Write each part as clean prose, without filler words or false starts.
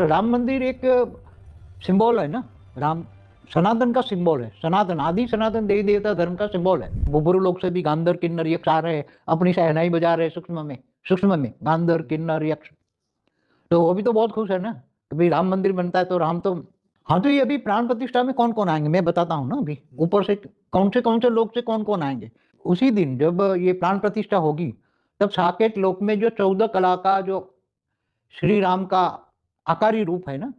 राम मंदिर एक सिंबल है ना। राम सनातन का सिंबल है। सनातन आदि सनातन देवी देवता धर्म का सिंबल है। बुबुरु लोग से भी गांधर किन्नर यक्ष आ रहे हैं, अपनी शहनाई बजा रहे हैं सूक्ष्म में गांधर किन्नर यक्ष। तो वो भी तो बहुत खुश है ना कि भाई राम मंदिर बनता है तो राम तो। हाँ, तो ये अभी प्राण प्रतिष्ठा में कौन कौन आएंगे मैं बताता हूँ ना। अभी ऊपर से कौन से लोग से कौन कौन आएंगे। उसी दिन जब ये प्राण प्रतिष्ठा होगी तब साकेत लोक में जो 14 कला का जो श्री राम का आकारी रूप है ना,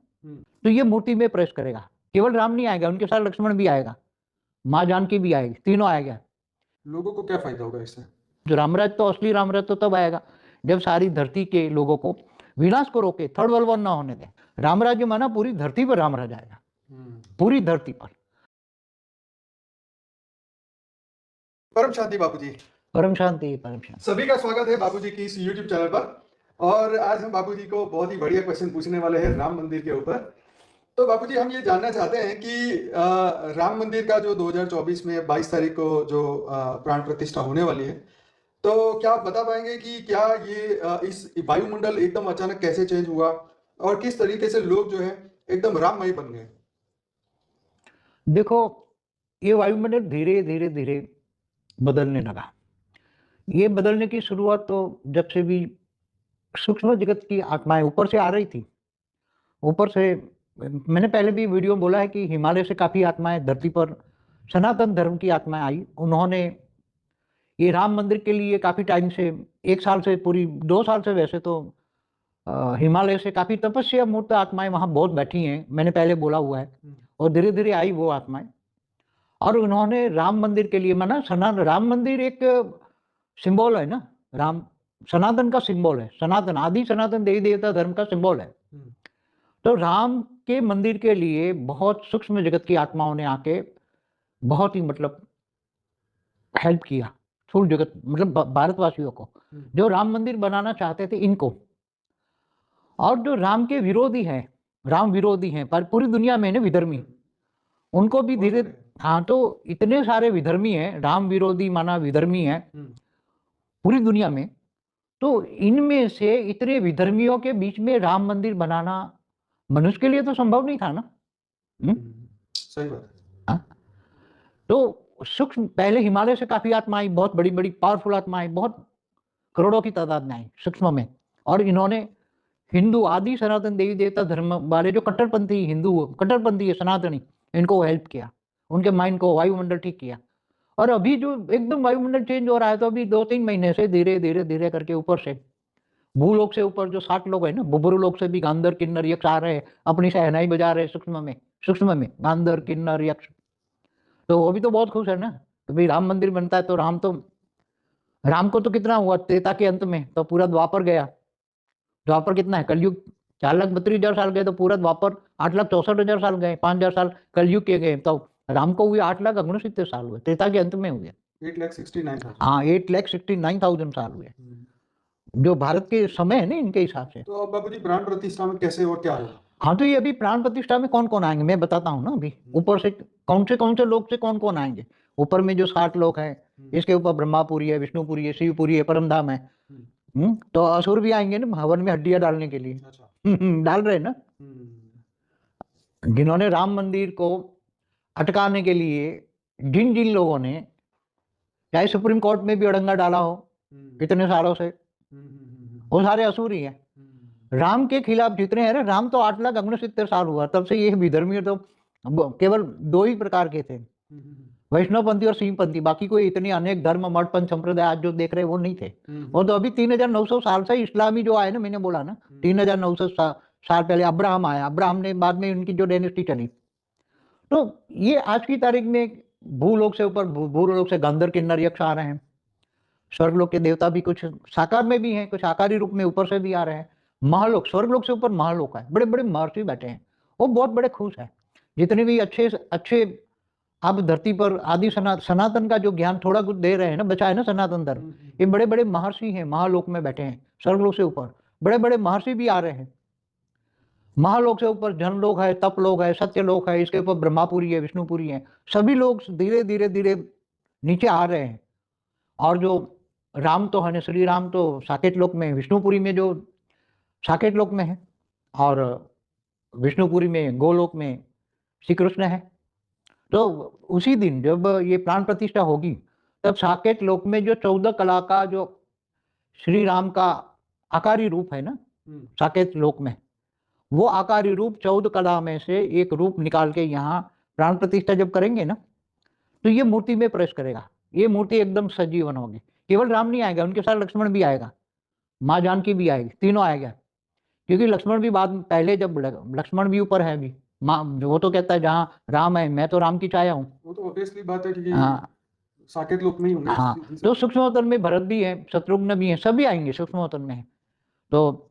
तो ये मूर्ति में प्रवेश करेगा। केवल राम नहीं आएगा, उनके साथ लक्ष्मण भी आएगा, माँ जानकी भी आएगी, तीनों आएगा। लोगों को क्या फायदा होगा इससे? जो रामराज तो असली रामराज तो तब आएगा जब सारी धरती के लोगों को विनाश को रोके, थर्ड वर्ल्ड वॉर ना होने दे। रामराज्य माना पूरी धरती पर रामराज आएगा, पूरी धरती पर। परम शांति बापूजी। परम शांति, परम शांति। सभी का स्वागत है बापूजी की इस YouTube चैनल पर। और आज हम बापूजी को बहुत ही बढ़िया क्वेश्चन पूछने वाले हैं राम मंदिर के ऊपर। तो बापूजी हम ये जानना चाहते हैं कि राम मंदिर का जो 2024 में 22 तारीख को जो प्राण प्रतिष्ठा होने वाली है, तो क्या आप बता पाएंगे कि क्या ये इस वायुमंडल एकदम अचानक कैसे चेंज हुआ और किस तरीके से लोग जो है एकदम राममय बन गए? देखो, ये वायुमंडल धीरे धीरे धीरे बदलने लगा। ये बदलने की शुरुआत तो जब से भी सूक्ष्म जगत की आत्माएं ऊपर से आ रही थी। ऊपर से मैंने पहले भी वीडियो बोला है कि हिमालय से काफी आत्माएं धरती पर सनातन धर्म की आत्माएं आई। उन्होंने ये राम मंदिर के लिए काफी टाइम से, 1 साल से, पूरी 2 साल से वैसे तो हिमालय से काफी तपस्या मूर्त आत्माएं वहां बहुत बैठी हैं, मैंने पहले बोला हुआ है। और धीरे धीरे आई वो आत्माएं और उन्होंने राम मंदिर के लिए माना। राम मंदिर एक सिंबल है ना। राम सनातन का सिंबल है। सनातन आदि सनातन देवी देवता धर्म का सिंबल है। तो राम के मंदिर के लिए बहुत सूक्ष्म जगत की आत्माओं ने आके बहुत ही मतलब हेल्प किया। स्थूल जगत मतलब भारतवासियों को जो राम मंदिर बनाना चाहते थे इनको। और जो राम के विरोधी हैं, राम विरोधी हैं पर पूरी दुनिया में ना विधर्मी, उनको भी धीरे। हाँ, तो इतने सारे विधर्मी हैं, राम विरोधी माना विधर्मी हैं पूरी दुनिया में। तो इनमें से इतने विधर्मियों के बीच में राम मंदिर बनाना मनुष्य के लिए तो संभव नहीं था ना। सही बात है। हाँ? तो सूक्ष्म पहले हिमालय से काफी आत्माएं, बहुत बड़ी बड़ी पावरफुल आत्माएं, बहुत करोड़ों की तादाद में आई सूक्ष्म में। और इन्होंने हिंदू आदि सनातन देवी देवता धर्म वाले जो कट्टरपंथी हिंदू, कट्टरपंथी है सनातनी, इनको हेल्प किया, उनके माइंड को वायुमंडल ठीक किया। और अभी जो एकदम वायुमंडल चेंज हो रहा है, तो अभी 2-3 महीने से धीरे धीरे धीरे करके ऊपर से भूलोक से ऊपर जो 60 लोग है ना, बुबुरु लोग से भी गांधर किन्नर यक्ष आ रहे हैं, अपनी शहनाई बजा रहे हैं सूक्ष्म में गांधर किन्नर यक्ष। तो वो भी तो बहुत खुश है ना कि भाई राम मंदिर बनता है तो राम को तो कितना हुआ त्रेता के अंत में, तो पूरा द्वापर गया। द्वापर कितना है, कलयुग 4,32,000 साल गए, तो पूरा द्वापर 8,64,000 साल गए, 5,000 साल कलयुग के गए, तो राम को हुए 8,69,000 साल हुए, त्रेता के अंत में हुए। 8,69,000। हाँ, 8,69,000 साल हुए जो भारत के समय है ना इनके हिसाब से। तो अब बाबूजी प्राण प्रतिष्ठा में कैसे और क्या होगा? हाँ, तो ये अभी प्राण प्रतिष्ठा में कौन कौन आएंगे मैं बताता हूँ ना। अभी ऊपर से कौन से लोग से कौन कौन आएंगे। ऊपर में जो 60 लोग हैं, इसके ऊपर ब्रह्मापुरी है, विष्णुपुरी है, शिवपुरी है, परमधाम है। तो असुर भी आएंगे ना हवन में हड्डियां डालने के लिए। डाल रहे ना, जिन्होंने राम मंदिर को अटकाने के लिए जिन जिन लोगों ने, चाहे सुप्रीम कोर्ट में भी अड़ंगा डाला हो इतने सालों से, वो सारे असुर ही है। राम के खिलाफ जितने हैं ना, राम तो 8,69,000 साल हुआ तब से। ये विधर्मी तो केवल 2 ही प्रकार के थे, वैष्णवपंथी और शिवपंथी। बाकी कोई इतनी अनेक धर्म मठ पंथ संप्रदाय आज जो देख रहे हैं वो नहीं थे। वो तो अभी 3,900 साल से इस्लामी जो आए ना, मैंने बोला ना 3,900 साल पहले अब्राहम आया। अब्राहम ने बाद में उनकी जो डायनेस्टी चली। तो ये आज की तारीख में भूलोक से ऊपर भूलोक से गंधर्व किन्नर यक्ष आ रहे हैं। स्वर्गलोक के देवता भी कुछ साकार में भी हैं, कुछ आकारी रूप में ऊपर से भी आ रहे हैं। महालोक, स्वर्गलोक से ऊपर महालोक है, बड़े बड़े महर्षि बैठे हैं, वो बहुत बड़े खुश हैं। जितने भी अच्छे अच्छे अब धरती पर आदि सनातन का जो ज्ञान थोड़ा कुछ दे रहे हैं ना, बचा है ना सनातन धर्म, ये बड़े बड़े महर्षि हैं, महालोक में बैठे हैं। स्वर्गलोक से ऊपर बड़े बड़े महर्षि भी आ रहे हैं। महालोक से ऊपर जनलोक है, तप लोक है, सत्यलोक है, इसके ऊपर ब्रह्मापुरी है, विष्णुपुरी है। सभी लोग धीरे धीरे धीरे नीचे आ रहे हैं। और जो राम तो है, श्री राम तो साकेत लोक में, विष्णुपुरी में जो साकेत लोक में है। और विष्णुपुरी में, गोलोक में श्री कृष्ण है। तो उसी दिन जब ये प्राण प्रतिष्ठा होगी, तब साकेत लोक में जो 14 कला का जो श्री राम का आकारी रूप है ना, साकेत लोक में, वो आकारी रूप 14 कला में से एक रूप निकाल के यहाँ प्राण प्रतिष्ठा जब करेंगे ना, तो ये मूर्ति में प्रवेश करेगा। ये मूर्ति एकदम सजीवन होगी। केवल राम नहीं आएगा, उनके साथ लक्ष्मण भी आएगा, माँ जानकी भी आएगी, तीनों आएगा। क्योंकि लक्ष्मण भी बाद में, पहले जब लक्ष्मण भी ऊपर है अभी, माँ वो तो कहता है जहाँ राम है मैं तो राम की छाया हूँ। वो तो ऑब्वियसली बात है कि हाँ साकेत लोक में ही होंगे। हाँ, तो सूक्ष्मोत्तर में भरत भी है, शत्रुघ्न भी है, सभी आएंगे सूक्ष्मोत्तर में। तो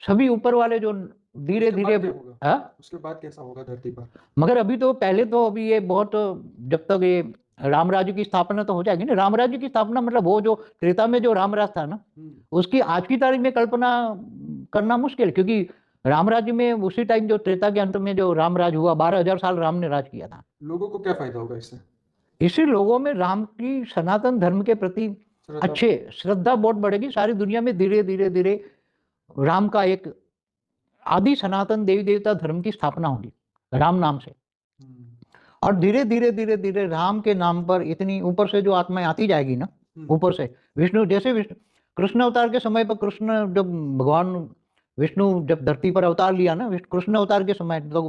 सभी ऊपर वाले जो धीरे धीरे, उसके बाद कैसा होगा धरती पर? मगर अभी तो पहले तो अभी ये बहुत, जब तक ये राम राज्य की स्थापना तो हो जाएगी ना। राम राज्य की स्थापना मतलब वो जो त्रेता में जो राम राज था ना, उसकी आज की तारीख में कल्पना करना मुश्किल, क्योंकि राम राज्य में उसी टाइम जो त्रेता के अंत में जो राम राज हुआ, 12,000 साल राम ने राज किया था। लोगों को क्या फायदा होगा इससे? इसी लोगों में राम की सनातन धर्म के प्रति अच्छे श्रद्धा बहुत बढ़ेगी। सारी दुनिया में धीरे धीरे धीरे राम का एक आदि सनातन देवी देवता धर्म की स्थापना होगी राम नाम से। और धीरे धीरे धीरे धीरे राम के नाम पर इतनी ऊपर से जो आत्माएं आती जाएगी ना, ऊपर से विष्णु, जैसे विष्णु कृष्ण अवतार के समय पर, कृष्ण जब भगवान विष्णु जब धरती पर अवतार लिया ना, कृष्ण अवतार के समय तो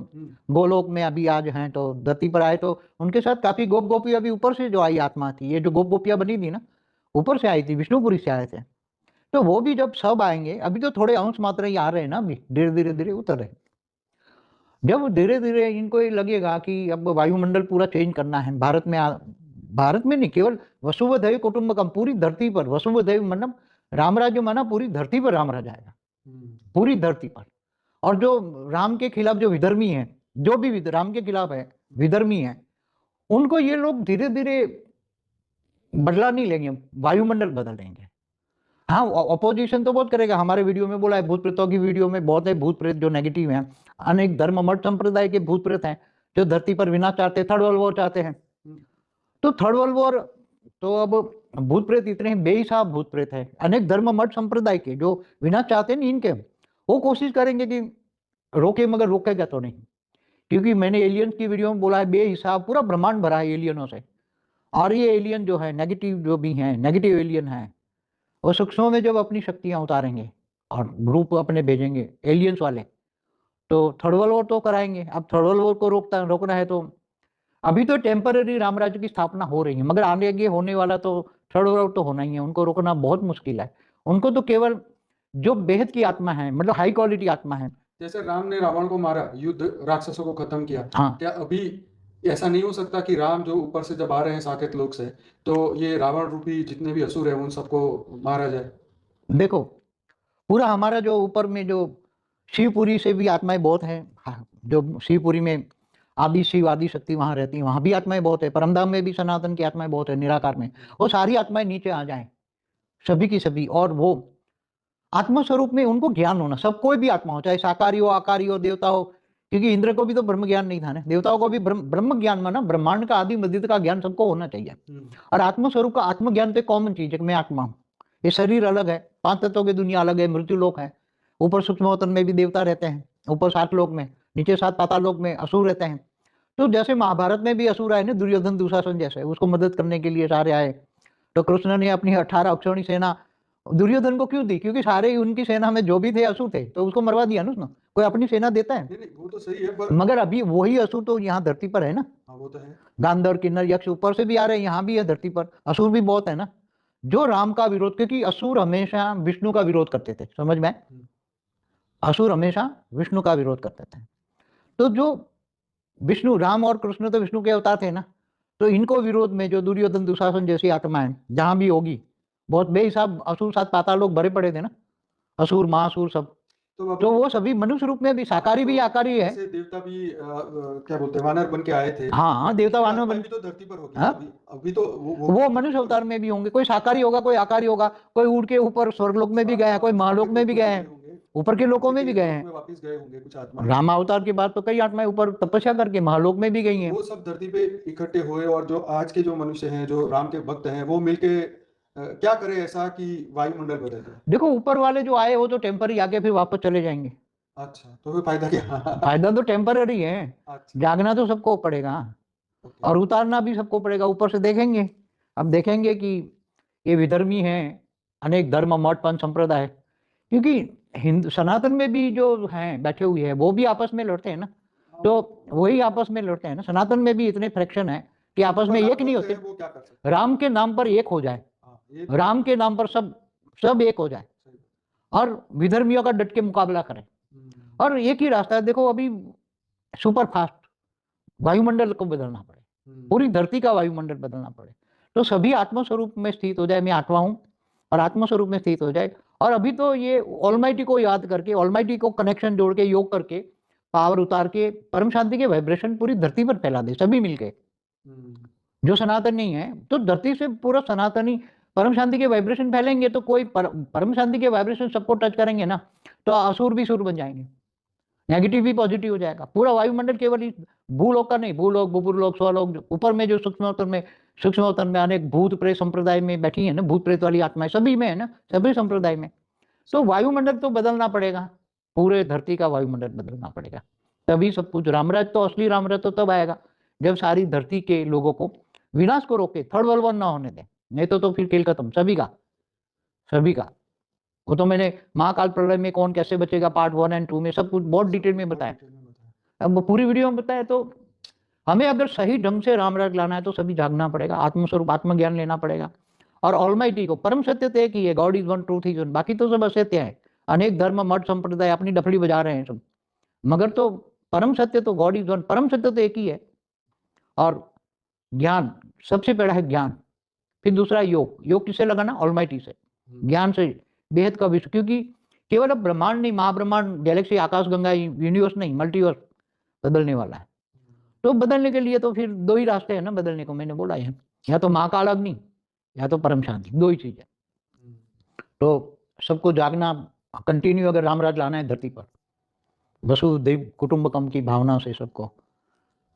गोलोक में अभी आज हैं, तो धरती पर आए तो उनके साथ काफी गोप गोपियां भी ऊपर से जो आई आत्मा थी, ये जो गोप गोपियां बनी थी ना, ऊपर से आई थी, विष्णुपुरी से आए थे। तो वो भी जब सब आएंगे, अभी तो थोड़े अंश मात्र ही आ रहे हैं ना, अभी धीरे धीरे धीरे उतर रहे। जब धीरे धीरे इनको ये लगेगा कि अब वायुमंडल पूरा चेंज करना है, भारत में नहीं, केवल वसुवैव कुटुंबकम, पूरी धरती पर वसुवैव मतलब राम राज्य माना पूरी धरती पर राम राज आएगा, पूरी धरती पर। और जो राम के खिलाफ जो विधर्मी है, जो भी राम के खिलाफ है विधर्मी है, उनको ये लोग धीरे धीरे बदला नहीं लेंगे, वायुमंडल बदल देंगे। हाँ, ऑपोजिशन तो बहुत करेगा। हमारे वीडियो में बोला है, भूत प्रेतों की वीडियो में बहुत है, भूत प्रेत जो नेगेटिव हैं, अनेक धर्म मठ संप्रदाय के भूत प्रेत हैं जो धरती पर विनाश चाहते हैं, थर्ड वर्ल्ड वॉर चाहते हैं। तो थर्ड वर्ल्ड वॉर, तो अब भूत प्रेत इतने बेहिसाब भूत प्रेत है, अनेक धर्म मठ संप्रदाय के जो विनाश चाहते हैं इनके, वो कोशिश करेंगे कि रोके, मगर रोकेगा तो नहीं। क्योंकि मैंने एलियंस की वीडियो में बोला है, बेहिसाब पूरा ब्रह्मांड भरा है एलियनों से। और ये एलियन जो है नेगेटिव, जो भी हैं नेगेटिव एलियन है, वो सूक्ष्म में जब अपनी शक्तियां उतारेंगे और ग्रुप अपने भेजेंगे एलियंस वाले, तो थर्ड वर्ल्ड वॉर तो कराएंगे। अब थर्ड वर्ल्ड वॉर को रोकना है तो अभी तो टेम्पररी राम राज्य की स्थापना हो रही है, मगर आगे होने वाला तो थर्ड वर्ल्ड वॉर तो होना ही है। उनको रोकना बहुत मुश्किल है। उनको तो केवल जो बेहद की आत्मा है, मतलब हाई क्वालिटी आत्मा है, जैसे राम ने रावण को मारा, युद्ध राक्षसों को खत्म किया, हाँ, क्या अभी ऐसा नहीं हो सकता कि राम जो ऊपर से जब आ रहे हैं साकेत लोक से, तो ये रावण रूपी जितने भी असुर हैं उन सबको मारा जाए? देखो, पूरा हमारा जो ऊपर में जो शिवपुरी से भी आत्माएं बहुत हैं, हाँ, जो शिवपुरी में आदि शिव आदि शक्ति वहां रहती है, वहां भी आत्माएं बहुत है। परमधाम में भी सनातन की आत्माएं बहुत है, निराकार में। वो सारी आत्माएं नीचे आ जाएं, सभी की सभी। और वो आत्मा स्वरूप में उनको ज्ञान होना, सब कोई भी आत्मा हो, चाहे साकारी हो, आकारी हो, देवता हो। क्योंकि इंद्र को भी तो ब्रह्म ज्ञान नहीं था ना, देवताओं को भी ब्रह्म ज्ञान माना, ब्रह्मांड का आदि मध्य का ज्ञान सबको होना चाहिए। और आत्मा स्वरूप का आत्मज्ञान तो कॉमन चीज है कि मैं आत्मा हूँ। ये शरीर अलग है, 5 तत्वों की दुनिया अलग है, मृत्यु लोक है, ऊपर सूक्ष्मवतन में भी देवता रहते हैं, ऊपर 7 लोक में, नीचे 7 पाताल लोक में असुर रहते हैं। तो जैसे महाभारत में भी असुर आए ना, दुर्योधन दुशासन जैसे, उसको मदद करने के लिए सारे आए। तो कृष्ण ने अपनी 18 अक्षौणी सेना दुर्योधन को क्यों दी? क्योंकि सारे उनकी सेना में जो भी थे असुर थे, तो उसको मरवा दिया ना उसने। कोई अपनी सेना देता है? नहीं, वो तो सही है, पर मगर अभी वही असुर तो यहाँ धरती पर है ना। हाँ, वो तो है। गांधर किन्नर यक्ष ऊपर से भी आ रहे हैं, यहाँ भी है धरती पर, असुर भी बहुत है ना, जो राम का विरोध, क्योंकि असुर हमेशा विष्णु का विरोध करते थे, समझ में? असुर हमेशा विष्णु का विरोध करते थे। तो जो विष्णु, राम और कृष्ण तो विष्णु के अवतार थे ना, तो इनको विरोध में जो दुर्योधन दुशासन जैसी आत्माएं जहां भी होगी, बहुत बेहिसाब असुर 7 पाताल लोग भरे पड़े थे ना, असुर महासुर सब। तो वो सभी मनुष्य रूप में भी, साकारी भी आकारी है। देवता भी क्या बोलते हैं, वानर बन के आए थे। हाँ, देवता वानर बन, तो धरती पर होगी। हाँ? अभी तो वो मनुष्य अवतार में भी होंगे, कोई साकारी होगा, कोई आकारी होगा, कोई उड़ के ऊपर स्वर्गलोक में भी गया, कोई महालोक में भी गए हैं, ऊपर के लोकों में भी गए हैं। वापस गए होंगे कुछ आत्मा। राम अवतार के बाद तो कई आत्माएं ऊपर तपस्या करके महालोक में भी गई हैं। वो सब धरती पे इकट्ठे हुए, और जो आज के जो मनुष्य हैं, जो राम के भक्त हैं, वो मिलके क्या करे ऐसा कि वायुमंडल बदल जाए? देखो, ऊपर वाले जो आए वो तो टेम्पररी आके फिर वापस चले जाएंगे। अच्छा, तो फिर फायदा क्या? फायदा तो टेम्पररी है, अच्छा, जागना तो सबको पड़ेगा ओके। और उतारना भी सबको पड़ेगा। ऊपर से देखेंगे, अब देखेंगे कि ये विधर्मी हैं, अनेक धर्म मठ पंथ संप्रदाय, क्योंकि हिंदू सनातन में भी जो हैं बैठे हुए हैं वो भी आपस में लड़ते हैं ना, हाँ, तो वही आपस में लड़ते हैं ना। सनातन में भी इतने फ्रैक्शन है कि जिन आपस पर में एक राम नहीं भक्त है होते। वो क्या कर सकते राम के नाम पर एक हो जाए, हैं? हाँ, ये तो राम के नाम पर सब सब एक हो जाए सही बात। और विधर्मियों का डट के मुकाबला करें। हुँ, और एक ही रास्ता है, देखो अभी सुपर फास्ट वायुमंडल को बदलना पड़े, हुँ, पूरी धरती का वायुमंडल बदलना पड़े, तो सभी आत्मस्वरूप में स्थित हो जाए। मैं आत्मा हूँ और आत्मस्वरूप में स्थित हो जाए। और अभी तो ये ऑलमाइटी को याद करके, ऑलमाइटी को कनेक्शन जोड़ के, योग करके, पावर उतार के परम शांति के वाइब्रेशन पूरी धरती पर फैला दे सभी मिलके। हुँ, जो सनातन नहीं है तो धरती से पूरा सनातनी परम शांति के वाइब्रेशन फैलेंगे, तो कोई परम शांति के वाइब्रेशन सबको टच करेंगे ना, तो असुर भी सुर बन जाएंगे, नेगेटिव भी पॉजिटिव हो जाएगा। पूरा वायुमंडल केवल इस भूलोक का नहीं, भूलोक बुपुरलोक स्वलोक ऊपर में जो सूक्ष्मोत्तर में अनेक भूत प्रेत संप्रदाय में बैठी है ना, भूत प्रेत वाली आत्माएं सभी में है ना, सभी संप्रदाय में। तो वायुमंडल तो बदलना पड़ेगा, पूरे धरती का वायुमंडल बदलना पड़ेगा, तभी सब कुछ। रामराज तो, असली रामराज तो तब आएगा जब सारी धरती के लोगों को विनाश को रोके, थर्ड वर्ल्ड वॉर ना होने दें, नहीं तो फिर खेल खत्म सभी का, सभी का। वो तो मैंने महाकाल प्रलय में कौन कैसे बचेगा पार्ट 1 एंड 2 में सब कुछ बहुत सब डिटेल कुछ में बहुत बताया। डिटेल में बताया। अब वो पूरी वीडियो में बताया, तो हमें अगर सही ढंग से रामराज लाना है तो सभी जागना पड़ेगा, आत्मस्वरूप आत्मज्ञान लेना पड़ेगा। और ऑलमाइटी को, परम सत्य तो एक ही है, God is one, truth is one, बाकी तो सब असत्य है। अनेक धर्म मठ संप्रदाय अपनी डफड़ी बजा रहे हैं सब, मगर तो परम सत्य तो गॉड इज वन, परम सत्य तो एक ही है। और ज्ञान, सबसे पहला है ज्ञान, फिर दूसरा योग। योग किससे लगाना? ऑलमाइटी से, हुँ, ज्ञान से, बेहद का विश्व। क्योंकि केवल अब ब्रह्मांड नहीं, महाब्रह्मांड, गैलेक्सी, आकाश गंगा, यूनिवर्स नहीं, मल्टीवर्स बदलने वाला है। तो बदलने के लिए तो फिर दो ही रास्ते हैं ना बदलने को, मैंने बोला है, या तो महाकाल अग्नि या तो परम शांति, दो ही चीज है। हुँ, तो सबको जागना कंटिन्यू, अगर रामराज लाना है धरती पर, वसुधैव कुटुंबकम की भावना से सबको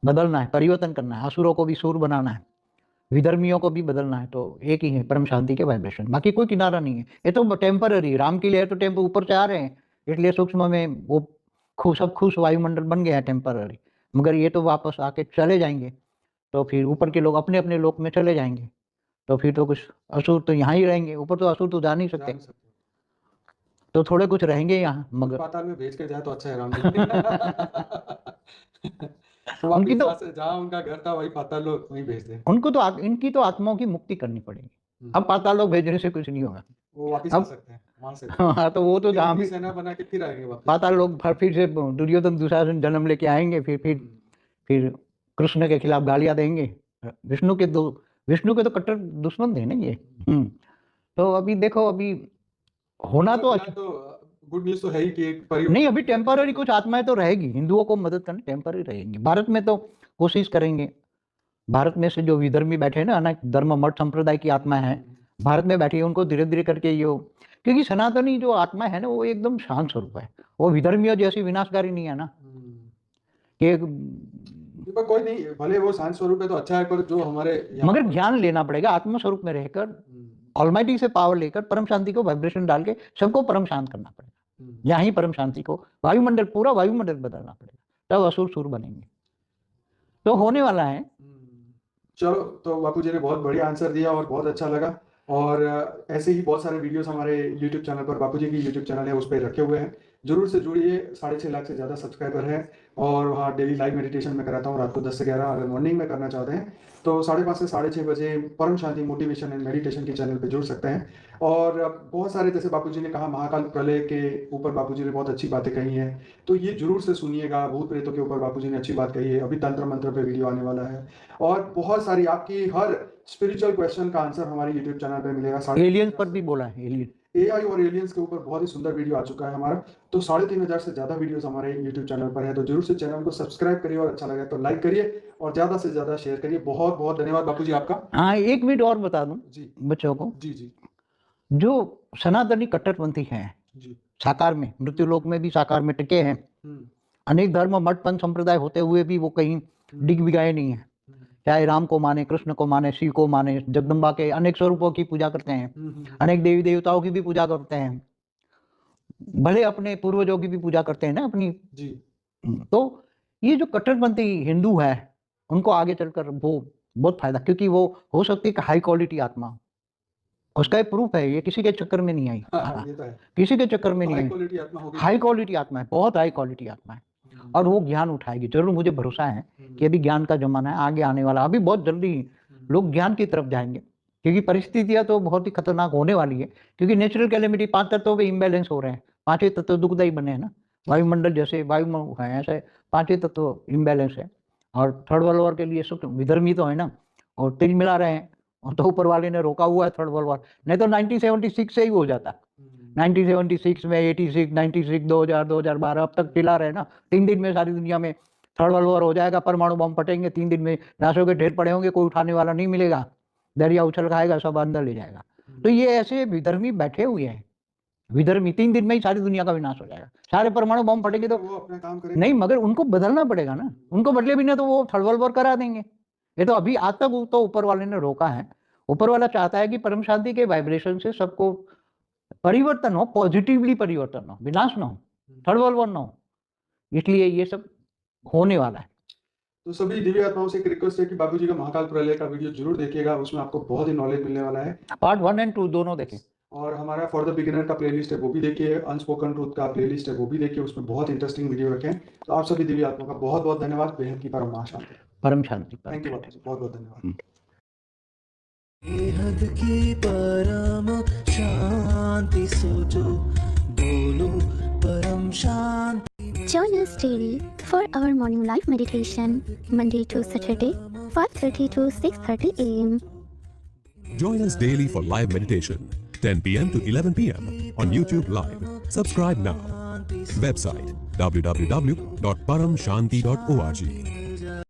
बदलना है, परिवर्तन करना है, असुरों को भी सूर बनाना है, विधर्मियों को भी बदलना है, तो एक ही है परम शांति के वाइब्रेशन, बाकी कोई किनारा नहीं है। ये तो टेम्पररी, राम के लिए तो टेम्पो ऊपर से आ रहे हैं, इसलिए सूक्ष्म में वो सब खुश वायुमंडल बन गया है टेम्पररी, मगर ये तो वापस आके चले जाएंगे, तो फिर ऊपर के लोग अपने अपने लोक में चले जाएंगे, तो फिर तो कुछ असुर तो यहाँ ही रहेंगे, ऊपर तो असुर तो जा नहीं जा सकते, नहीं सकते। तो थोड़े कुछ रहेंगे यहाँ कुल मगर। पाताल में भेज के जाए तो अच्छा है राम जी। तो उनकी वापिस तो जहाँ उनका घर था वही पाताल लोक वहीं भेज दें। उनको तो इनकी तो आत्माओं की मुक्ति करनी पड़ेगी। हुँ, अब पाताल लोक भेजने से कुछ नहीं होगा। वो वापिस आ अब सकते हैं वहाँ से। हाँ, तो वो तो फिर जहाँ अपनी भी सेना बना के फिर आएँगे वापिस। पाताल लोग फिर से दुर्योधन दुशासन जन्म लेके आएंगे, हुँ, फिर कृष्ण के खिलाफ गालियां देंगे। विष्णु के तो कट्टर दुश्मन थे ना ये। तो अभी देखो, अभी होना चलो तो फिलहाल अच्छा तो गुड न्यूज़ तो है ही कि एक परि नहीं, अभी टेम्पररी कुछ आत्माएं तो रहेगी, हिंदुओं को मदद करने टेम्पररी रहेंगी। भारत में तो कोशिश करेंगे, भारत में से जो विधर्मी बैठे हैं ना, अनेक धर्म मठ संप्रदाय की हुँ, आत्मा है, हुँ, हुँ, भारत में बैठी है, उनको धीरे धीरे करके ये क्योंकि सनातनी जो आत्मा है ना वो एकदम शांत स्वरूप है, वो विधर्मियों जैसी विनाशकारी नहीं है ना, हुँ। कि पर कोई नहीं, भले वो शांत स्वरूप है तो अच्छा है, पर जो हमारे यहाँ मगर पर ज्ञान लेना पड़ेगा आत्म स्वरूप में रहकर, हुँ, ऑलमाइटी से पावर लेकर परम शांति को वाइब्रेशन डाल के सबको परम शांत करना पड़ेगा। हुँ, यहाँ ही परम शांति को वायुमंडल, पूरा वायुमंडल बदलना पड़ेगा, तब असुर सुर बनेंगे, तो होने वाला है। हुँ। चलो, तो बापू जी ने बहुत बढ़िया आंसर दिया और बहुत अच्छा लगा और ऐसे ही बहुत सारे वीडियोज़ हमारे यूट्यूब चैनल पर, बापू जी की यूट्यूब चैनल है उस पे रखे हुए हैं। ज़रूर से जुड़िए, 6.5 लाख से ज़्यादा सब्सक्राइबर हैं और वहाँ डेली लाइव मेडिटेशन मैं कराता हूँ रात को 10 से 11। अगर मॉर्निंग में करना चाहते हैं तो 5:30 से 6:30 बजे परम शांति मोटिवेशन एंड मेडिटेशन के चैनल पे जुड़ सकते हैं। और बहुत सारे, जैसे बापू जी ने कहा, महाकाल प्रलय के ऊपर बापू जी ने बहुत अच्छी बातें कही हैं, तो ये ज़रूर से सुनिएगा। भूत प्रेतों के ऊपर बापू जी ने अच्छी बात कही है। अभी तंत्र मंत्र पे वीडियो आने वाला है और बहुत सारी आपकी हर स्पिरिचुअल क्वेश्चन का आंसर हमारे यूट्यूब चैनल पे मिलेगा। एलियंस पर भी बोला है, एलियन एआई और एलियंस के ऊपर बहुत ही सुंदर वीडियो आ चुका है हमारा, तो 3,500 से ज़्यादा वीडियोस हमारे यूट्यूब चैनल पर है। तो जरूर से चैनल को सब्सक्राइब करिए और अच्छा लगे तो लाइक करिए और ज़्यादा से ज़्यादा शेयर करिए। बहुत बहुत धन्यवाद बापू जी आपका। हाँ, एक मिनट और बता दूं जी बच्चों को, जी जी जो सनातनी कट्टरपंथी हैं, जी। साकार में, मृत्युलोक में भी साकार में टिके हैं, हम्म अनेक धर्म मठ पंथ संप्रदाय होते हुए भी वो कहीं डिग बिगाए नहीं है, हम्म चाहे राम को माने, कृष्ण को माने, शिव को माने, जगदम्बा के अनेक स्वरूपों की पूजा करते हैं, हम्म हम्म अनेक देवी देवताओं की भी पूजा करते हैं, भले अपने पूर्वजों की भी पूजा करते हैं ना अपनी। जी। तो ये जो कट्टरपंथी हिंदू है, उनको आगे चलकर वो बहुत फायदा, क्योंकि वो हो सकती है कि हाई क्वालिटी आत्मा हो। उसका एक प्रूफ है, ये किसी के चक्कर में नहीं आई। हाँ, ये तो है। किसी के चक्कर में नहीं हाई आई। क्वालिटी आत्मा होगी। हाई क्वालिटी आत्मा है, बहुत हाई क्वालिटी आत्मा है, और वो ज्ञान उठाएगी जरूर। मुझे भरोसा है कि अभी ज्ञान का जमाना है, आगे आने वाला, अभी बहुत जल्दी लोग ज्ञान की तरफ जाएंगे, क्योंकि परिस्थितियां तो बहुत ही खतरनाक होने वाली है। क्योंकि नेचुरल कैलेमिटी 5 तत्वों पे इम्बैलेंस हो रहे हैं। 5 ही तत्व दुखदाई बने हैं ना, वायुमंडल जैसे वायु है, ऐसे 5 ही तत्व इम्बैलेंस है। और थर्ड वर्ल्ड वॉर के लिए सुख विधर्मी तो है ना, और तिल मिला रहे हैं, और तो ऊपर वाले ने रोका हुआ है थर्ड वर्ल्ड वॉर, नहीं तो 1976 से ही हो जाता। 1976 में 86, 96, 2000, 2012 अब तक चिल्ला रहे ना। 3 दिन में सारी दुनिया में थर्ड वर्ल्ड वॉर हो जाएगा, परमाणु बम फटेंगे, 3 दिन में लाशों के ढेर पड़े होंगे, कोई उठाने वाला नहीं मिलेगा, दरिया उछल खाएगा, सब अंदर ले जाएगा। तो ये ऐसे विधर्मी बैठे हुए हैं, विधर्मी 3 दिन में ही सारी दुनिया का विनाश हो जाएगा, सारे परमाणु बम फटेंगे तो वो अपना काम करेंगे। नहीं, मगर उनको बदलना पड़ेगा ना, उनको बदले बिना तो वो थर्ड वर्ल्ड वॉर करा देंगे। ये तो अभी आज तक तो ऊपर वाले ने रोका है। ऊपर वाला चाहता है कि परम शांति के वाइब्रेशन से सबको परिवर्तन हो, पॉजिटिवली परिवर्तन हो, विनाश ना हो, थर्ड वर्ल्ड वॉर ना हो। इसलिए ये सब होने वाला है। तो सभी दिव्य आत्माओं से एक रिक्वेस्ट है कि बाबूजी का महाकाल प्रलय का वीडियो जरूर देखिएगा, उसमें आपको बहुत ही नॉलेज मिलने वाला है। पार्ट 1 एंड 2 दोनों देखें। और हमारा फॉर द बिगिनर का प्लेलिस्ट है वो भी देखिए, अनस्पोकन ट्रूथ का प्लेलिस्ट है वो भी देखिए, उसमें बहुत इंटरेस्टिंग वीडियो रखे हैं। तो आप सभी दिव्य आत्माओं का बहुत बहुत धन्यवाद। बेहद की परम शांति। परम शांति। थैंक यू बाबूजी, बहुत बहुत धन्यवाद। बेहद की परम शांति सोचो, बोलो परम शांति। Join us daily for our morning live meditation, Monday to Saturday, 5:30 to 6:30 a.m. Join us daily for live meditation, 10 p.m. to 11 p.m. on YouTube Live. Subscribe now. Website www.paramshanti.org.